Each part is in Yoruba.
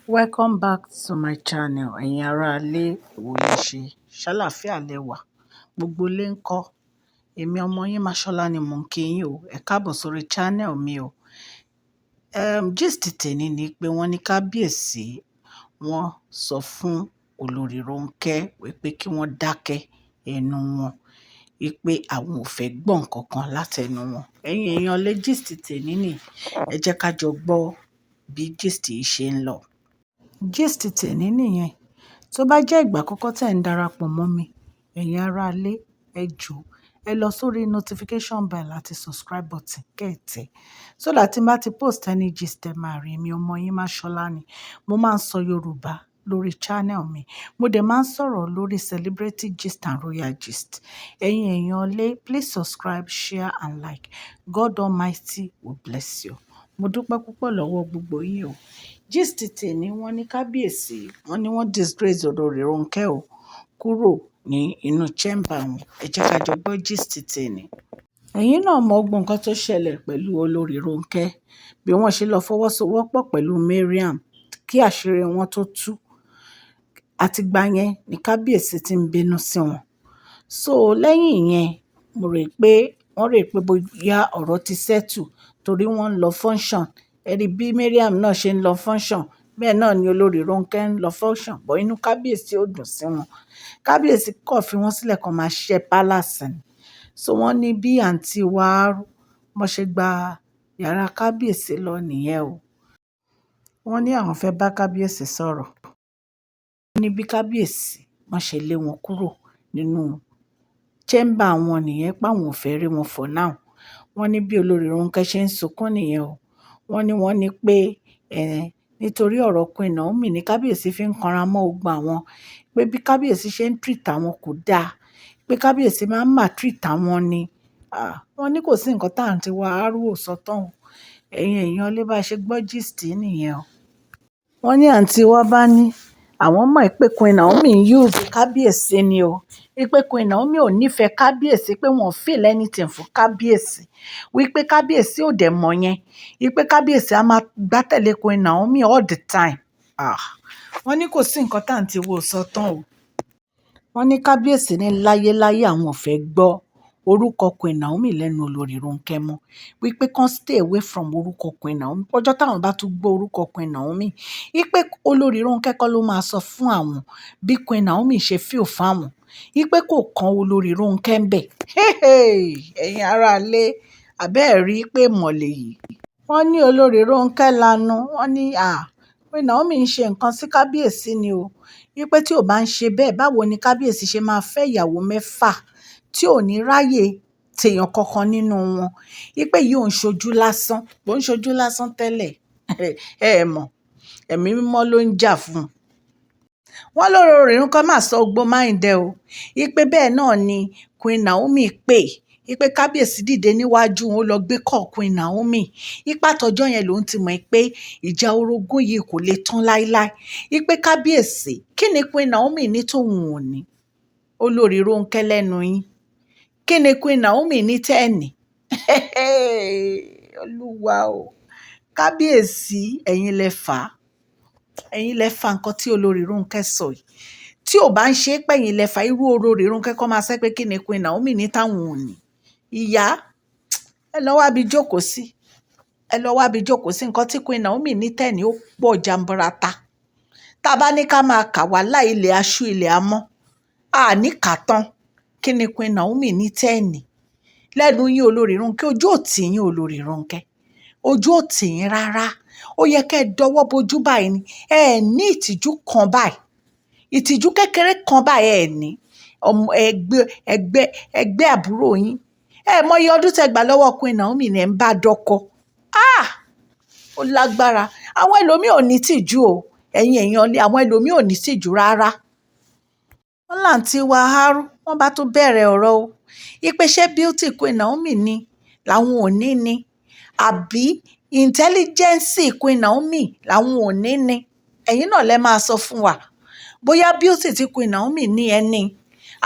Welcome back to my channel. Ẹ̀yin ará ilé èwo lẹ ṣe? Ṣàlàáfíà lẹ wà? Gbogbo ilé ńkọ́? Èmi ọmọ yín Máṣọ́lá ni mò ń kí yín o. Ẹ káàbọ̀ sórí channel mi o. Gist tèmi ni pé wọ́n ní Kábíyèsí wọ́n sọ fún Olórí Ronke wípé kí wọ́n dákẹ́ ẹnu wọn, wípé àwọn ò fẹ́ gbọ́ nǹkan kan látẹnu wọn. Ẹ̀yin èèyàn lé gist tèmi nì. Ẹ jẹ́ ká jọ gbọ́ bí gist yìí ṣe ń lọ. Gist tèmi nìyẹn. Tó bá jẹ́ ìgbà àkọ́kọ́ tẹ̀ ń darapọ̀ mọ́ mi, ẹ̀yin ará ilé, ẹ jọ̀ọ́ ẹ lọ sórí notification bell àti subscribe button kẹ́ẹ̀tẹ̀. So that tí n bá ti post any gist ẹ máa rí. Èmi ọmọ yín Máṣọ́lá ni. Mo máa ń sọ Yorùbá lórí channel mi. Mo dẹ̀ máa ń sọ̀rọ̀ lórí celebrity gist and royal gist. Ẹ̀yin èèyàn lé, please subscribe, share and like. God Almighty will bless you. Mo dúpẹ́ púpọ̀ lọ́wọ́ gbogbo yín o. Gist tèmi wọ́n ní Kábíyèsí, wọ́n ní wọ́n disgrace Olórí Ronke o kúrò ní inú chamber wọn. Ẹ jẹ́ ká jọ gbọ́ gist tèmi. Ẹ̀yin náà mọ gbogbo nǹkan tó ṣẹlẹ̀ pẹ̀lú Olórí Ronke, bí wọ́n ṣe lọ fọwọ́sowọ́pọ̀ pẹ̀lú Mariam kí àṣírí wọn tó tú. Àtìgbà yẹn ni Kábíyèsí ti ń bínú sí wọn. So lẹ́yìn yẹn, mo rò pé wọ́n rò pé bóyá ọ̀rọ̀ ti settle torí wọ́n ń lọ function. Ẹ rí bí Mariam náà ṣe ń lọ function, bẹ́ẹ̀ náà ni Olórí Ronke ń lọ function. But inú Kábíyèsí ò dùn sí wọn. Kábíyèsí kọ̀ fi wọ́n sílẹ̀ kan máa ṣiṣẹ́ palace ni. So wọ́n ní bí àǹtí wa wọ́n ṣe gba yàrá Kábíyèsí lọ nìyẹn o. Wọ́n ní àwọn fẹ́ bá Kábíyèsí sọ̀rọ̀. Wọ́n ní bí Kábíyèsí wọ́n ṣe lé wọn kúrò nínú chamber wọn nìyẹn, páwọn ò fẹ́ rí wọn for now. Wọ́n ní bí Olórí Ronke ṣe ń sunkún nìyẹn o. Wọ́n ní pé nítorí ọ̀rọ̀ Queen Naomi ni Kábíyèsí fi ń kanra mọ́ ogun àwọn, pé bí Kábíyèsí ṣe ń treat àwọn kò dáa, pé Kábíyèsí máa ń maltreat àwọn ni. Wọ́n ní kò sí nǹkan tá àǹtí wa arúgbó sọ tán o. Ẹ̀yin èèyàn lé bá ṣe gbọ́ gist nìyẹn o. Wọ́n ní àǹtí wa bá ní àwọn mọ̀ pé Queen Naomi ń use Kábíyèsí ni o. Wípé Queen Naomi ò nífẹ̀ẹ́ Kábíyèsí, pé wọ́n feel anything fún Kábíyèsí. Wípé Kábíyèsí ò dẹ̀ mọ̀ yẹn. Wípé Kábíyèsí á máa gbátẹ̀lé Queen Naomi all the time. Wọ́n ní kò sí nǹkan tá àǹtí wo sọ tán o. Wọ́n ní Kábíyèsí ní láyéláyé àwọn ò fẹ́ gbọ́ orúkọ Queen Naomi lẹ́nu Olórí Ronke mọ́. Wípé kán stay away from orúkọ Queen Naomi. Ọjọ́ táwọn bá tún gbọ́ orúkọ Queen Naomi, wípé Olórí Ronke kọ́ ló máa sọ fún àwọn bí Queen Naomi ṣe feel fáwọn. Wípé kò kan Olórí Ronke ń bẹ̀. Ẹ̀yin ará ilé, àbẹ́ẹ̀ rí pé mọ̀lẹ́ yìí. Wọ́n ní Olórí Ronke lanu. Wọ́n ní Queen Naomi ń ṣe nǹkan sí Kábíyèsí ni o. Wípé tí ò bá ń ṣe bẹ́ẹ̀, báwo ni Kábíyèsí ṣe máa fẹ́ ìyàwó 6 tí ò ní ráyè tèèyàn kankan nínú wọn. Wípé yìí ò ń ṣojú lásán, bó ń ṣojú lásán tẹ́lẹ̀. Ẹ mọ̀, ẹ̀mí mímọ́ ló ń jà fún un. Wọ́n lórí Ronke máa sọ gbó máìndẹ o. Wípé bẹ́ẹ̀ náà ni Queen Naomi pè. Wípé Kábíyèsí dìde níwájú wọn, ó lọ gbé call Queen Naomi. Wípé àtọjọ́ yẹn lòun ti mọ̀ pé ìjà orogún yìí kò lè tán láíláí. Wípé Kábíyèsí, kí ni Queen Naomi ní tóun ò ní? Olórí Ronke lẹ́nu yín. Kí ni Queen Naomi ní tẹ́ẹ̀nì? Olúwa o. Kábíyèsí, ẹ̀yin lẹ fà á. Ẹ̀yin lẹ fà nǹkan tí Olórí Ronke sọ yìí. Tí ò bá ń ṣe pé ẹ̀yin lẹ fà irú Olórí Ronke kọ́ máa sẹ́ pé kí ni Queen Naomi ní táwọn ò ní. Ìyá, ẹ lọ wá bí jókòó sí. Ẹ lọ wá bí jókòó sí. Nǹkan tí Queen Naomi ní tẹ́ẹ̀nì ó pọ̀ jamburata. Tá a bá ní ká máa kà wá láì ilẹ̀ aṣú ilẹ̀ amọ́. Ní kà tán. Kí ni Queen Naomi ní tẹ́ẹ̀nì? Lẹ́nu yín Olórí Ronke, ojú ò tì yín Olórí Ronke. Ojú ò tì yín rárá. Ó yẹ kẹ́ ẹ dọwọ́ bojú báyìí ni. Ẹ ní ìtìjú kan báyìí. Ìtìjú kékeré kan báyìí ẹ ní. Ẹgbẹ́ àbúrò yín. Ẹ mọ iye ọdún tẹ́ gbà lọ́wọ́ Queen Naomi ni ẹ ń bá dọ́kọ. Ó lágbára. Àwọn ẹlòmíì ò ní tìjú o. Ẹ̀yin èèyàn lé, àwọn ẹlòmíì ò ní tìjú rárá. Wọ́n láǹtí wa hárú, wọ́n bá tún bẹ̀rẹ̀ ọ̀rọ̀ o. Wípé ṣé beauty Queen Naomi ni làwọn ò ní ni? Àbí intelligence Queen Naomi làwọn ò ní ni? Ẹ̀yin náà lẹ máa sọ fún wa. Bóyá beauty tí Queen Naomi ní ẹni.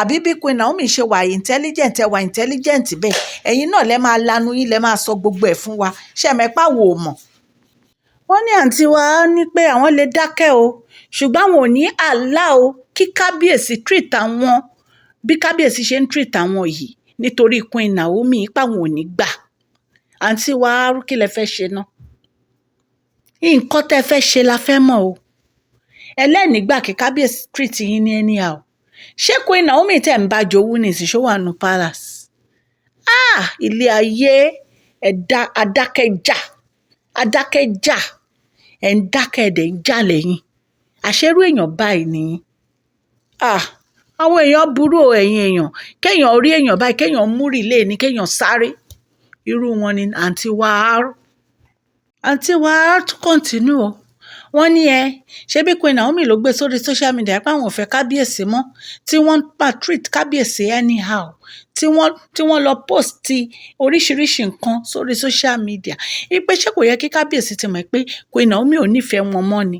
Àbí bí Queen Naomi ṣe wà intelligent, ẹ wà intelligent bẹ́ẹ̀. Ẹ̀yin náà lẹ máa lanu yín, lẹ máa sọ gbogbo ẹ̀ fún wa. Ṣé mẹ́pà wo mọ̀? wọ́n ní àǹtí wa ní pé àwọn lè dákẹ́ o ṣùgbọ́n àwọn ò ní àlá o kí kábíyèsí treat àwọn bí kábíyèsí ṣe ń treat àwọn yìí nítorí Queen Naomi ipá àwọn ò ní gbà. àǹtí wa kí lẹ fẹ́ ṣe ná? nǹkan tẹ́ fẹ́ ṣe la fẹ́ mọ̀ o. ẹlẹ́nìgbà kí kábíyèsí treat yín ní anyhow. ṣé Queen Naomi tẹ̀ ń bá jowú ní ìsìnṣó wà nù palace? ilé ayé ẹ̀dá adákẹ́jà ẹ̀ ń dákẹ́ ẹ̀dẹ̀ ń jà lẹ́yìn. àṣẹrú èèyàn báyìí nìyí. àwọn èèyàn burú o ẹ̀yin èèyàn. kéèyàn rí èèyàn báyìí kéèyàn múrì lé ní kéèyàn sáré. irú wọn ni àǹtí wa tún kọ́ntínú o. wọ́n ní ṣebí Queen Naomi ló gbé sórí social media pé àwọn ò fẹ́ kábíyèsí mọ́ tí wọ́n bá treat kábíyèsí anyhow tí wọ́n lọ post oríṣiríṣi nǹkan sórí social media. ipe ṣé kò yẹ kí kábíyèsí ti mọ̀ pé Queen Naomi ò nífẹ̀ẹ́ wọn mọ́ ni.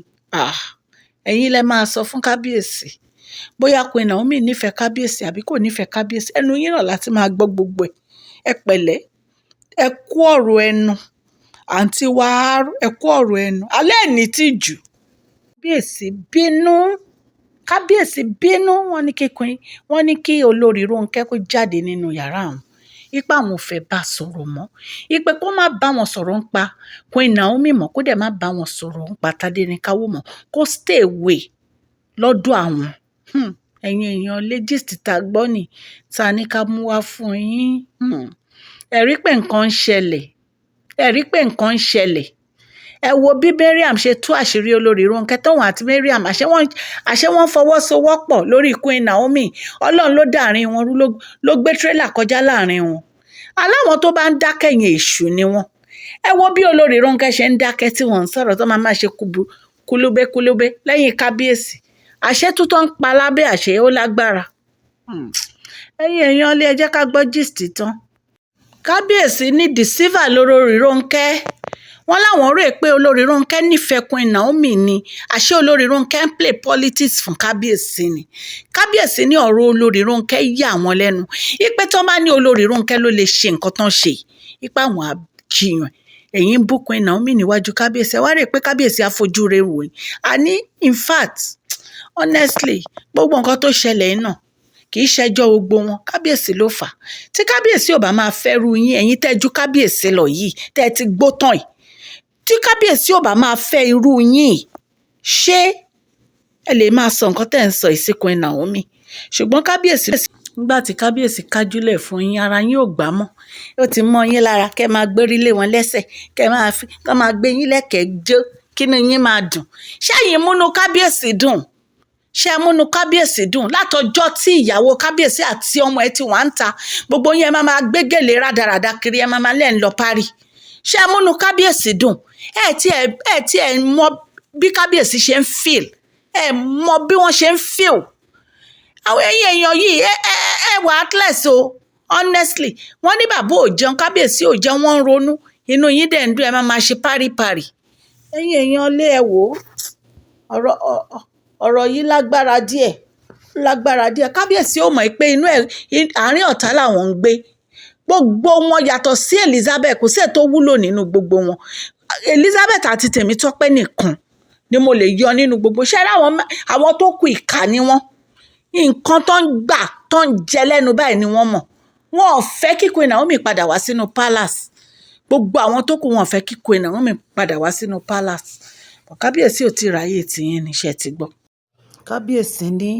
ẹ̀yin lẹ máa sọ fún kábíyèsí bóyá Queen Naomi nífẹ̀ẹ́ kábíyèsí àbí kò nífẹ̀ẹ́ kábíyèsí. ẹnu yín náà láti máa gbọ́ gbogbo ẹ̀. ẹ pẹ̀lẹ́ ẹ kú ọ̀rọ̀ ẹnu àǹtí wa ẹ kú ọ̀rọ̀ ẹnu alẹ́ ní tìjú. kábíyèsí bínú wọ́n ní kí olórí Ronke kó jáde nínú yàrá àwọn. ipa àwọn ò fẹ́ bá sọ̀rọ̀ mọ́. ipe kó má bá wọn sọ̀rọ̀ ń pa Queen Naomi mọ́ kó dẹ̀ má bá wọn sọ̀rọ̀ ń pa Tádéníkáwó mọ́ kó stay away lọ́dọ̀ àwọn. ẹ̀yin èèyàn legist ta gbọ́ ni ta ní ká mú wá fún yín. ẹ rí pé nǹkan ń ṣẹlẹ̀. ẹ wo bí Mariam ṣe tú àṣírí olórí Ronke tóun àti Mariam àṣẹ wọ́n fọwọ́sowọ́pọ̀ lórí Queen Naomi. ọlọ́run ló dàárín wọn rú ló gbé tírélà kọjá láàrin wọn. aláwọn tó bá ń dákẹ́ yẹn èṣù ni wọ́n. ẹ wo bí olórí Ronke ṣe ń dákẹ́ tí wọ́n ń sọ̀rọ̀ tó máa ṣe kúlúbé lẹ́yìn kábíyèsí. àṣẹ tó tán ń pa lábẹ́ àṣẹ ó lágbára. ẹ̀yin èèyàn lé ẹ jẹ́ ká gbọ́ gist tán. kábíyèsí ní deceiver lórí Ronke. wọ́n láwọn rò pé olórí Ronke nífẹ̀ẹ́ Queen Naomi ni àṣé olórí Ronke ń play politics fún kábíyèsí ni. kábíyèsí ní ọ̀rọ̀ olórí Ronke yà wọ́n lẹ́nu. ipe tó bá ní olórí Ronke ló lè ṣe nǹkan tán ṣe ipa àwọn àjiyàn. ẹ̀yin bú Queen Naomi níwájú kábíyèsí ẹ wá rè pé kábíyèsí afojú rẹ̀ wò yín. àní in fact honestly gbogbo nǹkan tó ṣẹlẹ̀ náà kì í ṣẹjọ́ gbogbo wọn kábíyèsí ló fà á. tí kábíyèsí ò bá máa fẹ́rù yín ẹ̀yin tẹ́jú kábíyèsí lọ yìí tẹ́ ti gbó tán yìí. tí kábíyèsí ò bá máa fẹ́ irú yín ṣé ẹ lè máa sọ nǹkan tẹ́ ń sọ yìí sí Queen Naomi. ṣùgbọ́n kábíyèsí nígbà tí kábíyèsí kájúlẹ̀ fún yín ara yín ò gbá mọ́. ó ti mọ́ yín lára kẹ́ máa gbérí lé wọn lẹ́sẹ̀ kẹ́ máa gbé yín lẹ́kẹ̀ẹ́ jó kínú yín máa dùn. ṣé ẹ̀yin múnú kábíyèsí dùn? látọjọ́ tí ìyàwó kábíyèsí àti ọmọ ẹ ti wà ń ta gbogbo yín ẹ máa gbé gèlè rádaràda kiri ẹ máa lẹ́ ń lọ parí. ṣé múnú kábíyèsí dùn? ẹ tí ẹ mọ bí kábíyèsí ṣe ń feel ẹ mọ bí wọ́n ṣe ń feel. àwọn èèyàn yìí ẹ wà atlas o honestly. wọ́n ní bàbá ò jẹun kábíyèsí ò jẹun wọ́n ń ronú inú yín dẹ̀ ń dùn ẹ máa ṣe párípàrí. ẹ̀yin èèyàn lé ẹ wò ọ̀rọ̀ yìí lágbára díẹ̀. kábíyèsí ò mọ̀ pé àárín ọ̀tá làwọn ń gbé. gbogbo wọn yàtọ̀ sí Elizabeth kò sí èyí tó wúlò nínú gbogbo wọn. Elizabeth àti Tèmítọ́pẹ́ nìkan ni mo lè yọ nínú gbogbo. ṣé àwọn tó kù ìkà ni wọ́n. nǹkan tó ń gbà tó ń jẹ lẹ́nu báyìí ni wọ́n mọ̀. wọn ò fẹ́ kí Queen Naomi padà wá sínú palace. gbogbo àwọn tó kù wọn ò fẹ́ kí Queen Naomi padà wá sínú palace. kábíyèsí ò tí ì ráyè tìyẹn níṣẹ́ ti gbọ́. kábíyèsí ní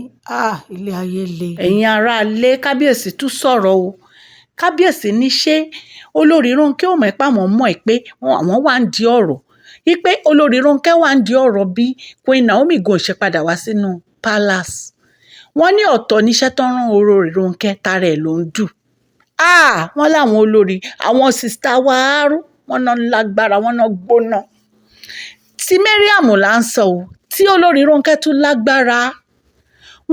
ilé ayé le. ẹ̀yin ará ilé kábíyèsí tún sọ̀rọ̀ o. kábíyèsí ní ṣé olórí Ronke ò mọ̀ pé àwọn mọ̀ pé àwọn wà ń di ọ̀rọ̀ wípé olórí Ronke wà ń di ọ̀rọ̀ bí Queen Naomi go ṣe padà wá sínú palace. wọ́n ní ọ̀tọ̀ níṣẹ́ tó ń rán olórí Ronke tara ẹ̀ ló ń dù. wọ́n láwọn olórí àwọn sista wa wọ́n náà lágbára wọ́n náà gbóná. tí Mariam là ń sọ o tí olórí Ronke tún lágbára.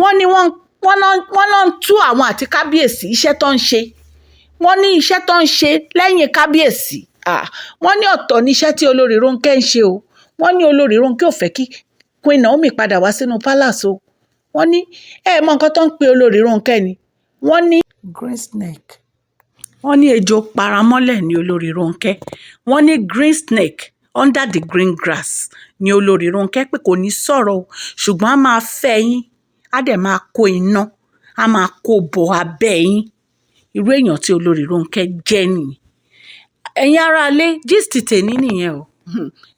wọ́n ní wọ́n náà ń tú àwọn àti kábíyèsí iṣẹ́ tó ń ṣe. wọ́n ní iṣẹ́ tó ń ṣe lẹ́yìn kábíyèsí. wọ́n ní ọ̀tọ̀ níṣẹ́ tí olórí Ronke ń ṣe o. wọ́n ní olórí Ronke ò fẹ́ kí Queen Naomi padà wá sínú palace o. wọ́n ní mọ nǹkan tó ń pe olórí Ronke ni. wọ́n ní green snake. wọ́n ní ejò paramọ́lẹ̀ ní olórí Ronke. wọ́n ní green snake under the green grass ni Olori Ronke pé kò ní sọ̀rọ̀ o, ṣùgbọ́n a máa fẹ́ yín, a dẹ̀ máa kó iná, a máa kó bọ̀ abẹ́ yín. Irú èèyàn tí Olori Ronke jẹ́ nìyẹn. Ẹ̀yin aráalé, gist tèmi nìyẹn o.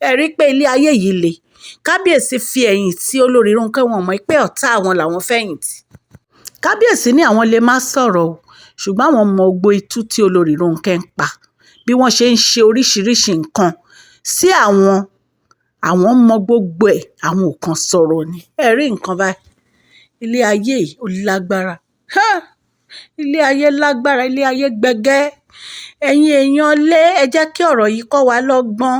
Ẹ rí pé ilé ayé yìí le. Kábíyèsí fi ẹ̀yìn tí Olori Ronke, wọn mọ̀ pé ọ̀tá àwọn làwọn fẹ̀yìntì. Kábíyèsí ní àwọn lè má sọ̀rọ̀ o, ṣùgbọ́n àwọn mọ gbogbo itú tí Olori Ronke ń pa, bí wọ́n ṣe ń ṣe oríṣiríṣi nǹkan sí àwọn mọ gbogbo ẹ̀, àwọn ò kàn sọ̀rọ̀ ni. Ẹ rí nǹkan báyìí, ilé ayé yìí ó lágbára. Ilé ayé lágbára, ilé ayé gbẹgẹ́. Ẹ̀yin èèyàn lé, ẹ jẹ́ kí ọ̀rọ̀ yìí kọ́ wa lọ́gbọ́n.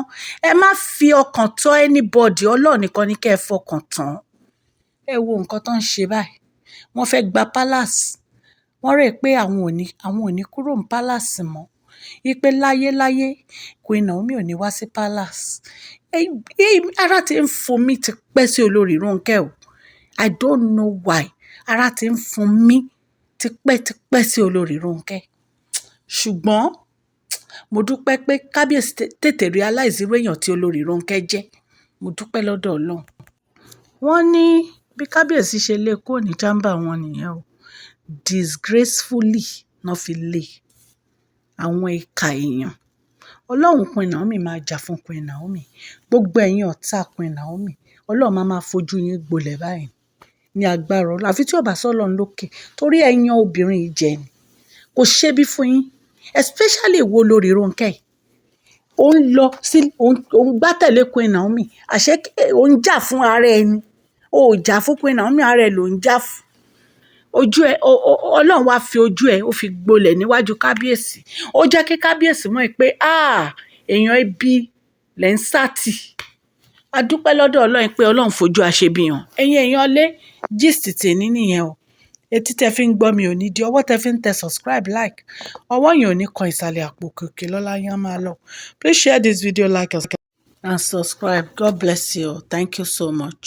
Ẹ má fi ọkàn tán anybody, Ọlọ́run nìkan ni kẹ́ ẹ fọkàn tán. Ẹ wo nǹkan tó ń ṣe báyìí. Wọ́n fẹ́ gba palace. Wọ́n rò pé àwọn ò ní kúrò ní palace mọ́. Wípé láyéláyé Queen Naomi ò ní wá sí palace. Ara ti ń fún mi ti pẹ́ sí Olori Ronke o. I don't know why. Ara ti ń fún mi ti pẹ́ sí Olori Ronke. Ṣùgbọ́n mo dúpẹ́ pé Kábíyèsí tètè realize irú èèyàn tí Olori Ronke jẹ́. Mo dúpẹ́ lọ́dọ̀ Ọlọ́run. Wọ́n ní bí Kábíyèsí ṣe lé kúrò ní chamber wọn nìyẹn o. Disgracefully náà fi lé àwọn ìka èèyàn. Ọlọ́run Queen Naomi máa jà fún Queen Naomi. Gbogbo ẹ̀yin ọ̀tá Queen Naomi, Ọlọ́run máa fojú yín gbolẹ̀ báyìí ní agbára Ọlọ́run. Àfi tí ò bá sọ́lọ́run lókè, torí ẹ̀yin obìnrin yìí jẹ ni. Kò ṣe bí fún yín, especially wo Olori Ronke. Ó ń lọ sí, ó ń gbá tẹ̀lé Queen Naomi. Àṣé ó ń jà fún ara ẹni. Ó jà fún Queen Naomi, ara ẹ ló ń jà fún. Ojú ẹ, Ọlọ́run wá fi ojú ẹ, ó fi gbolẹ̀ níwájú Kábíyèsí. Ó jẹ́ kí Kábíyèsí mọ̀ pé èèyàn ibi lẹ́ ń sátì. A dúpẹ́ lọ́dọ̀ Ọlọ́run pé Ọlọ́run fojú aṣebi hàn. Ẹ̀yin èèyàn lé, gist tèmi nìyẹn o. Etí tẹ fi ń gbọ́ mi ò ní di, ọwọ́ tẹ fi ń tẹ subscribe, like. Ọwọ́ yẹn ò ní kan ìsàlẹ̀ àpò kòkè lọ́lá yẹn á máa lọ. Please share this video, like and subscribe. God bless you. Thank you so much.